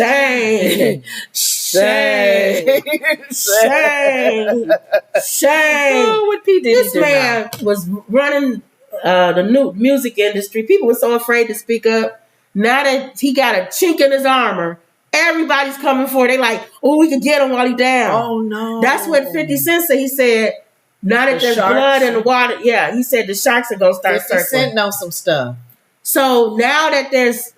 Shame. Shame. Shame. Shame. Oh, what P. Diddy This man was running the new music industry. People were so afraid to speak up. Now that he got a chink in his armor, everybody's coming for it. They like, oh, we could get him while he's down. Oh, no. That's what 50 Cent said. He said, now that there's blood in the water, yeah, he said the sharks are going to start 50 circling. Cent knows some stuff. So now that there's,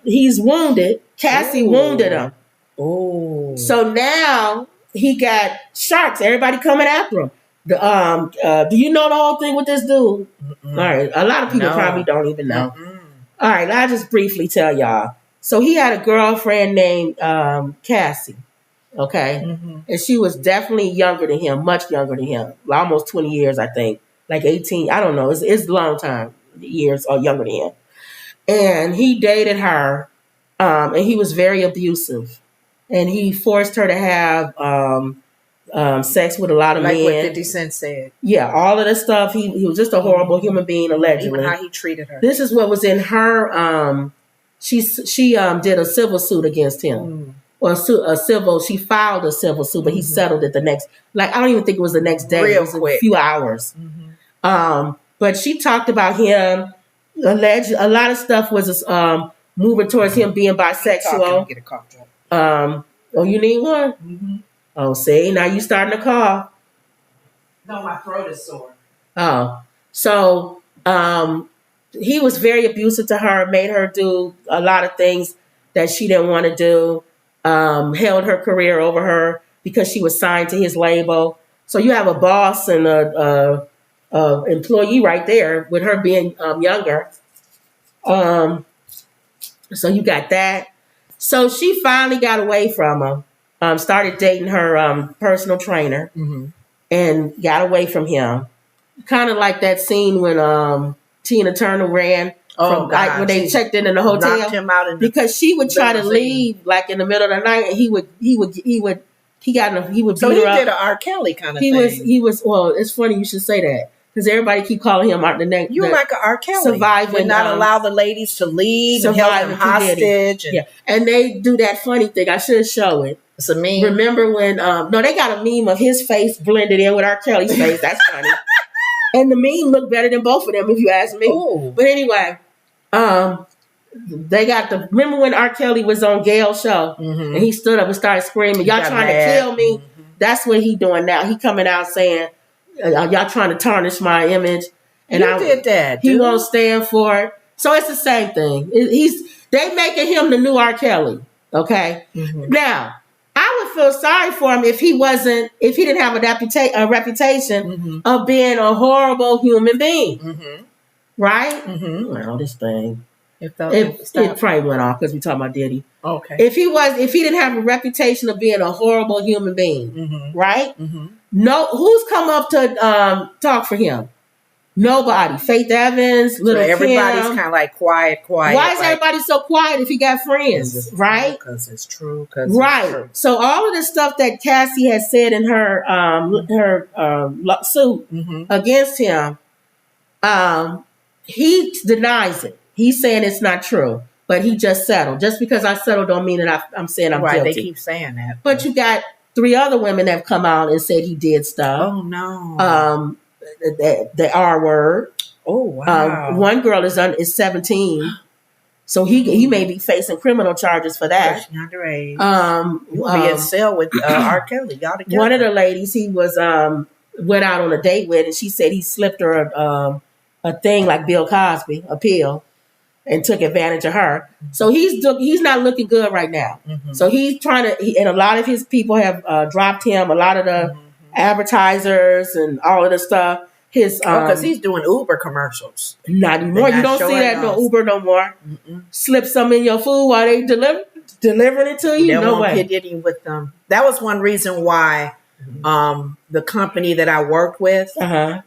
he's wounded, Cassie wounded him. Oh. So now he got sharks. Everybody coming after him. Do you know the whole thing with this dude? All right. A lot of people probably don't even know. All right. I'll just briefly tell y'all. So he had a girlfriend named Cassie. Okay. And she was definitely younger than him, much younger than him. Almost 20 years, I think. Like 18. I don't know. It's a long time. Years or younger than him. And he dated her. And he was very abusive. And he forced her to have sex with a lot of men. Like what 50 Cent said. Yeah, all of this stuff. He was just a horrible human being, allegedly. Even how he treated her. This is what was in her. She did a civil suit against him. Well, she filed a civil suit, but he settled it the next. Like I don't even think it was the next day. Real it was quick. A few hours. But she talked about him. A lot of stuff was moving towards him being bisexual. Get a cough drop. Oh, you need one? Oh, see, now you starting to cough. No, my throat is sore. Oh, so he was very abusive to her, made her do a lot of things that she didn't want to do, held her career over her because she was signed to his label. So you have a boss and a employee right there with her being younger. So you got that. So she finally got away from him, started dating her personal trainer and got away from him. Kind of like that scene when Tina Turner ran when they checked in the hotel. Knocked him out because she would try to leave like in the middle of the night and he would beat her up. So he did an R. Kelly kind of thing. He was well, it's funny you should say that. Because everybody keep calling him out the name. You like an R. Kelly. Surviving. Would not allow the ladies to leave and held them hostage. And they do that funny thing. I should show it. It's a meme. Remember when, they got a meme of his face blended in with R. Kelly's face. That's funny. And the meme looked better than both of them, if you ask me. Ooh. But anyway, remember when R. Kelly was on Gail's show and he stood up and started screaming, y'all trying to kill me? That's what he doing now. He coming out saying, y'all trying to tarnish my image. And did that. He won't stand for it. So it's the same thing. They making him the new R. Kelly. Okay. Now, I would feel sorry for him if he didn't have a reputation of being a horrible human being. Right? Well, this thing. It probably went off because we talking about Diddy. Okay. If he didn't have a reputation of being a horrible human being, right? No, who's come up to talk for him? Nobody. Faith Evans, Little Kim. Everybody's kind of like quiet. Why is everybody so quiet if he got friends? Right? Because it's true. Right. So all of the stuff that Cassie has said in her suit against him, he denies it. He's saying it's not true, but he just settled. Just because I settled don't mean that I'm saying I'm guilty. They keep saying that. But you got 3 other women that have come out and said he did stuff. Oh, no. The R word. Oh, wow. One girl is 17. So he may be facing criminal charges for that. Underage. You'll be in cell with R. Kelly. Y'all together. One of the ladies he was went out on a date with, and she said he slipped her a thing like Bill Cosby, a pill, and took advantage of her. So he's not looking good right now. So he's trying to, and a lot of his people have dropped him. A lot of the advertisers and all of the stuff. Because he's doing Uber commercials. Not anymore. You don't see that no Uber no more. Slip some in your food while they delivering it to you. No way. Diddy with them. That was one reason why the company that I worked with,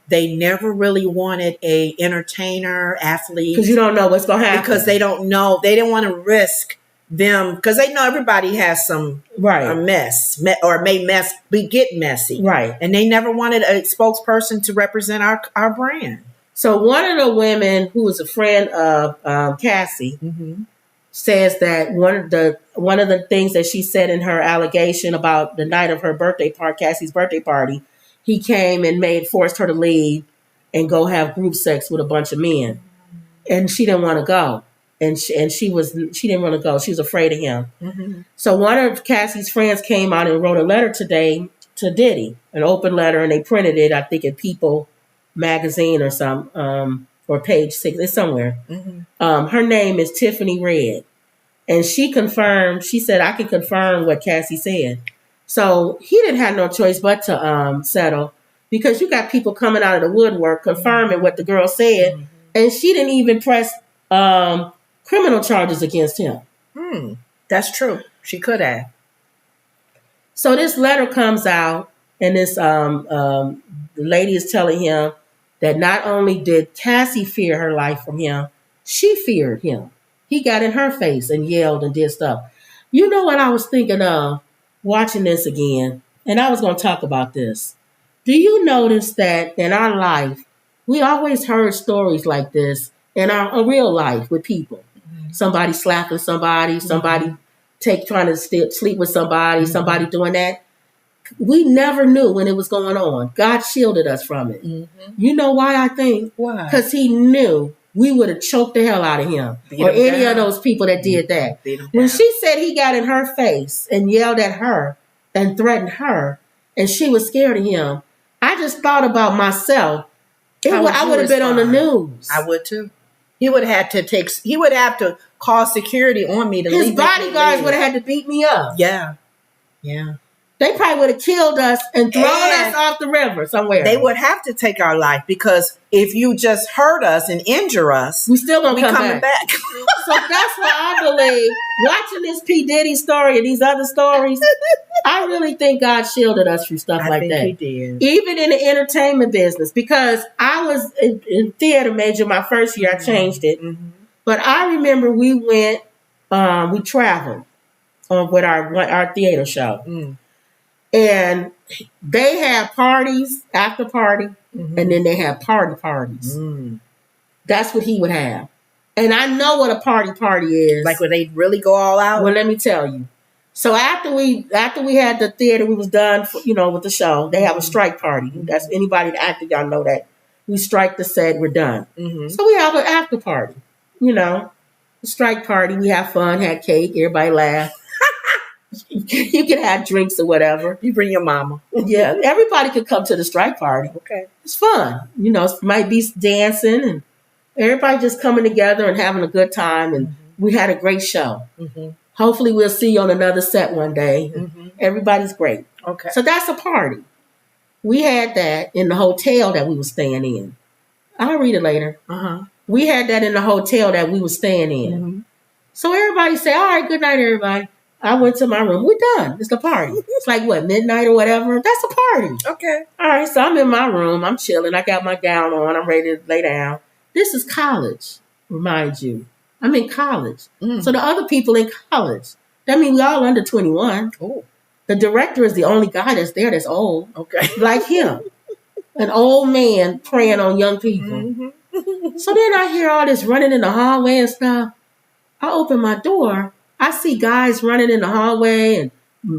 they never really wanted a entertainer, athlete. Because you don't know what's going to happen. Because they don't know. They didn't want to risk them. Because they know everybody has some a mess. Or may get messy. Right. And they never wanted a spokesperson to represent our brand. So one of the women who was a friend of Cassie, says that one of the things that she said in her allegation about the night of her birthday party, Cassie's birthday party, he came and forced her to leave and go have group sex with a bunch of men, and she didn't want to go, and she didn't want to go. She was afraid of him. Mm-hmm. So one of Cassie's friends came out and wrote a letter today to Diddy, an open letter, and they printed it, I think, in People magazine or some, or Page 6, it's somewhere. Mm-hmm. Her name is Tiffany Red, and she said, I can confirm what Cassie said. So he didn't have no choice but to settle, because you got people coming out of the woodwork confirming what the girl said, mm-hmm. and she didn't even press criminal charges against him. That's true. She could have. So this letter comes out, and this the lady is telling him that not only did Cassie fear her life from him, she feared him. He got in her face and yelled and did stuff. You know what I was thinking of watching this again? And I was going to talk about this. Do you notice that in our life, we always heard stories like this in our real life with people? Mm-hmm. Somebody slapping somebody, somebody trying to sleep with somebody, mm-hmm. somebody doing that. We never knew when it was going on. God shielded us from it. Mm-hmm. You know why I think? Why? Because he knew we would have choked the hell out of him or any of those people that did that. When she said he got in her face and yelled at her and threatened her, and she was scared of him, I just thought about myself. I would have been on the news. I would too. He would have to call security on me to leave. His bodyguards would have had to beat me up. Yeah. Yeah. They probably would have killed us and thrown us off the river somewhere. They would have to take our life, because if you just hurt us and injure us, we still gonna come back. So that's why I believe, watching this P. Diddy story and these other stories, I really think God shielded us from stuff like that. I think he did. Even in the entertainment business, because I was in theater major my first year. I changed it. Mm-hmm. But I remember we went, we traveled with our theater show. Mm. And they have parties, after party, mm-hmm. and then they have parties. Mm. That's what he would have. And I know what a party is. Like when they really go all out? Well, let me tell you. So after we had the theater, we was done, with the show, they have a strike party. Mm-hmm. That's anybody that acted, y'all know that. We strike the set, we're done. Mm-hmm. So we have an after party, a strike party. We have fun, had cake, everybody laugh. You can have drinks or whatever. You bring your mama. Yeah, everybody could come to the strike party. Okay. It's fun. It might be dancing and everybody just coming together and having a good time. And mm-hmm. we had a great show. Mm-hmm. Hopefully we'll see you on another set one day. Mm-hmm. Everybody's great. Okay. So that's a party. We had that in the hotel that we were staying in. I'll read it later. Uh-huh. We had that in the hotel that we were staying in. Mm-hmm. So everybody said, all right, good night, everybody. I went to my room. We're done. It's the party. It's like, midnight or whatever? That's a party. Okay. All right, so I'm in my room. I'm chilling. I got my gown on. I'm ready to lay down. This is college, remind you. I'm in college. Mm. So the other people in college, that means we all under 21. Oh. The director is the only guy that's there that's old. Okay. Like him. An old man preying on young people. Mm-hmm. So then I hear all this running in the hallway and stuff. I open my door. I see guys running in the hallway and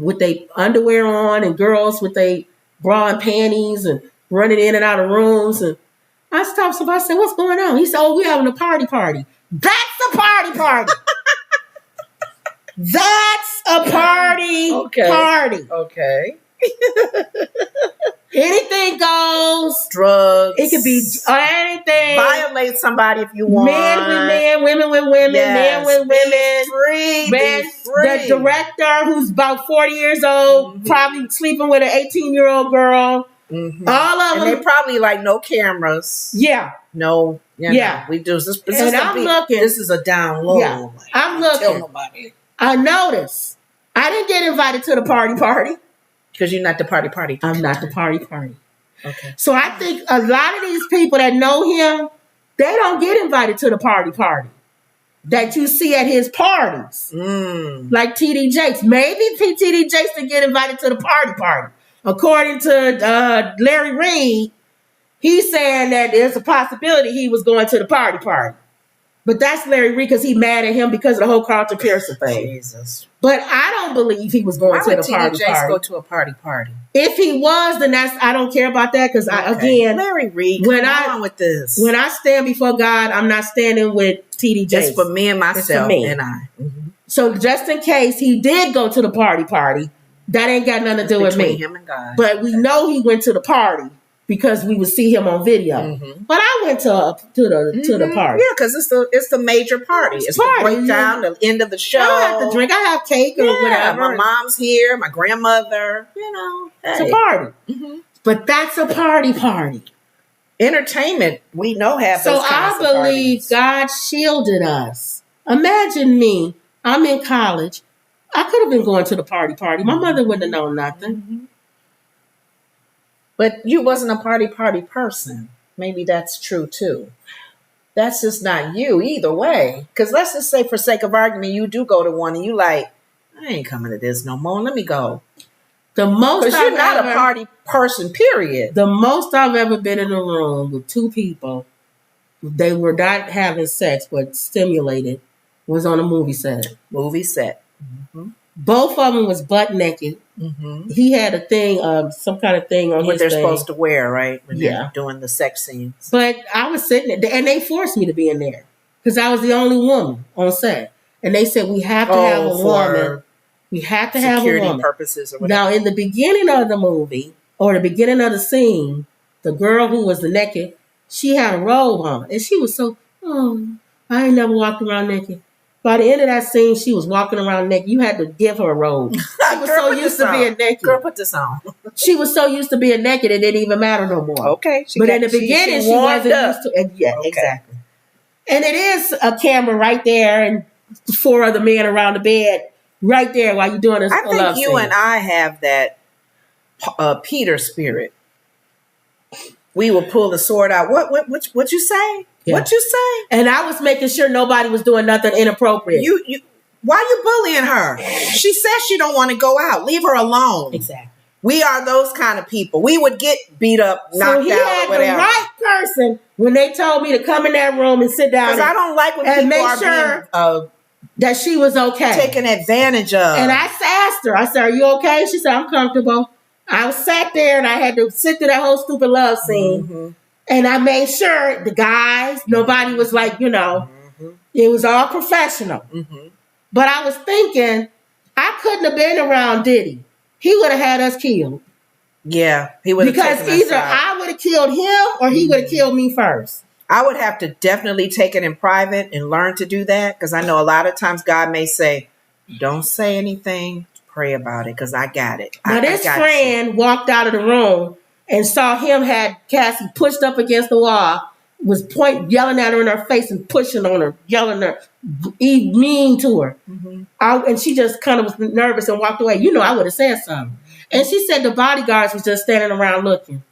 with their underwear on, and girls with their bra and panties and running in and out of rooms. And I stopped somebody. I said, what's going on? He said, we're having a party. That's a party. That's a party. Okay. Anything goes. Drugs. It could be anything. Violate somebody if you want. Men with men, women with women, men with women. Be free. The director, who's about 40 years old, mm-hmm. probably sleeping with an 18-year-old girl. Mm-hmm. All of them. And they probably no cameras. Yeah. No. Yeah. We do this. And I'm looking. This is a down low. Yeah. I'm looking. Tell nobody. I noticed. I didn't get invited to the party. Because you're not the party. I'm not the party. Okay. So I think a lot of these people that know him, they don't get invited to the party that you see at his parties. Mm. Like T.D. Jakes. Maybe T.D. Jakes didn't get invited to the party. According to Larry Reed, he's saying that there's a possibility he was going to the party. But that's Larry Reid because he mad at him because of the whole Carlton Pearson thing. Jesus. But I don't believe he was going to the party. Go to a party? If he was, then I don't care about that because again, Larry Reid, come on with this. When I stand before God, I'm not standing with TD Jakes. It's for me and myself and I. Mm-hmm. So just in case he did go to the party, that ain't got nothing to do with me. Him and God. But we know he went to the party because we would see him on video. Mm-hmm. But I went to the party. Yeah, because it's the major party. It's the breakdown, the end of the show. I don't have to drink. I have cake or whatever. My mom's here, my grandmother. It's a party. Mm-hmm. But that's a party. Entertainment, we know have those kinds of So I believe God shielded us. Imagine me. I'm in college. I could have been going to the party. My mother wouldn't have known nothing. Mm-hmm. But you wasn't a party person. Maybe that's true too. That's just not you either way. Because let's just say for sake of argument, you do go to one and you like, I ain't coming to this no more. Let me go. Because you're not a party person, period. The most I've ever been in a room with two people, they were not having sex, but stimulated, was on a movie set. Mm-hmm. Both of them was butt naked. Mm-hmm. He had a thing, some kind of thing on what his they're thing. Supposed to wear, right? When they're doing the sex scenes. But I was sitting there, and they forced me to be in there because I was the only woman on set. And they said, we have to have a woman. We have to have a woman. Security purposes or whatever. Now, in the beginning of the movie, or the beginning of the scene, the girl who was the naked, she had a robe on. And she was so, I ain't never walked around naked. By the end of that scene, she was walking around naked. You had to give her a robe. She was so used to being naked. Girl, put this on. She was so used to being naked, it didn't even matter no more. Okay. But in the beginning, she wasn't used to it. Yeah, exactly. And it is a camera right there and 4 other men around the bed right there while you're doing this. I think you and I have that Peter spirit. We will pull the sword out. What you say? Yeah. What you say? And I was making sure nobody was doing nothing inappropriate. Why you bullying her? She says she don't want to go out. Leave her alone. Exactly. We are those kind of people. We would get beat up, knocked out, or whatever. So he had the right person when they told me to come in that room and sit down. Because I don't like when people make are sure being, that she was okay. Taken advantage of. And I asked her, I said, are you okay? She said, I'm comfortable. I sat there and I had to sit through that whole stupid love scene. Mm-hmm. And I made sure the guys, nobody was like, it was all professional. Mm-hmm. But I was thinking, I couldn't have been around Diddy. He would have had us killed. Yeah, he would have. Because either I would have killed him or he would have killed me first. I would have to definitely take it in private and learn to do that. Because I know a lot of times God may say, don't say anything. Pray about it because I got it. Now this friend walked out of the room and saw him had Cassie pushed up against the wall, was yelling at her in her face and pushing on her, yelling at her, mean to her. Mm-hmm. And she just kind of was nervous and walked away. I would have said something. And she said the bodyguards was just standing around looking.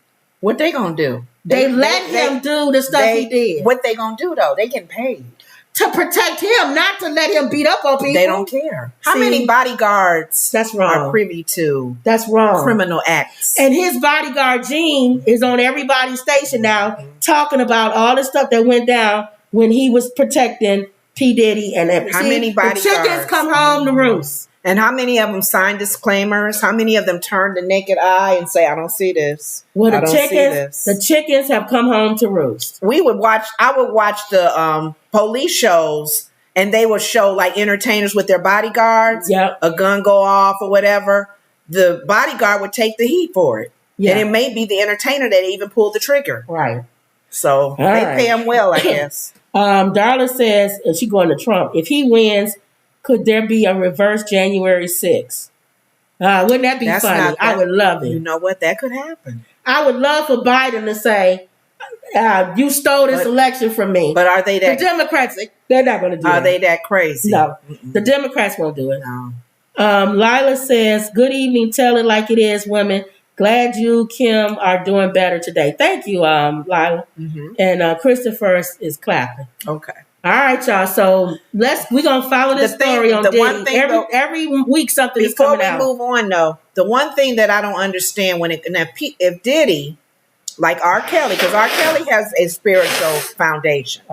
What they gonna do? They let him do the stuff he did. What they gonna do though? They getting paid. To protect him, not to let him beat up on people. They don't care. How many bodyguards are privy to criminal acts? And his bodyguard, Gene, is on everybody's station now talking about all the stuff that went down when he was protecting P. Diddy and everything. How many bodyguards? The chickens come home to roost. And how many of them sign disclaimers? How many of them turn the naked eye and say, I don't see this? Well, the chickens have come home to roost. I would watch the police shows and they would show like entertainers with their bodyguards. Yep. A gun go off or whatever. The bodyguard would take the heat for it. Yeah. And it may be the entertainer that even pulled the trigger. Right. So they pay him well, I guess. Darla says, and she going to Trump, if he wins, could there be a reverse January 6th? Wouldn't that be funny? I would love it. You know what? That could happen. I would love for Biden to say, you stole this election from me. But are they that... The Democrats, they're not going to do that. Are they that crazy? No. The Democrats won't do it. No. Lila says, good evening. Tell it like it is, women. Glad you, Kim, are doing better today. Thank you, Lila. Mm-hmm. And Christopher is clapping. Okay. All right, y'all. So we're gonna follow this story on Diddy. Every week something is coming out. Before we move on, though, the one thing that I don't understand if Diddy, like R. Kelly, because R. Kelly has a spiritual foundation.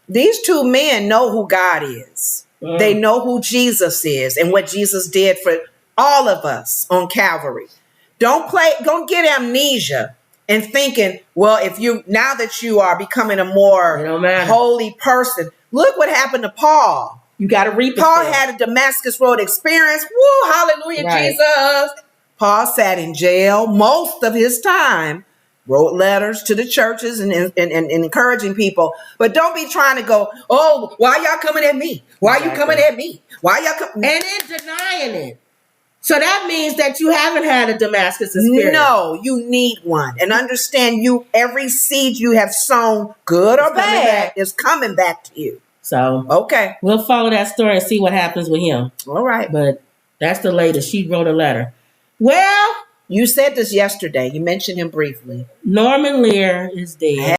These two men know who God is. They know who Jesus is and what Jesus did for all of us on Calvary. Don't get amnesia and thinking, well, now that you are becoming a more holy person, look what happened to Paul. You got to reap it. Paul had a Damascus Road experience. Woo, hallelujah, right. Jesus. Paul sat in jail most of his time, wrote letters to the churches and encouraging people. But don't be trying to go, oh, why y'all coming at me? Why you coming at me? Why y'all coming? And then denying it. So that means that you haven't had a Damascus experience. No, you need one. And understand every seed you have sown, good or bad, is coming back to you. So, okay. We'll follow that story and see what happens with him. All right. But that's the latest. She wrote a letter. Well, you said this yesterday. You mentioned him briefly. Norman Lear is dead.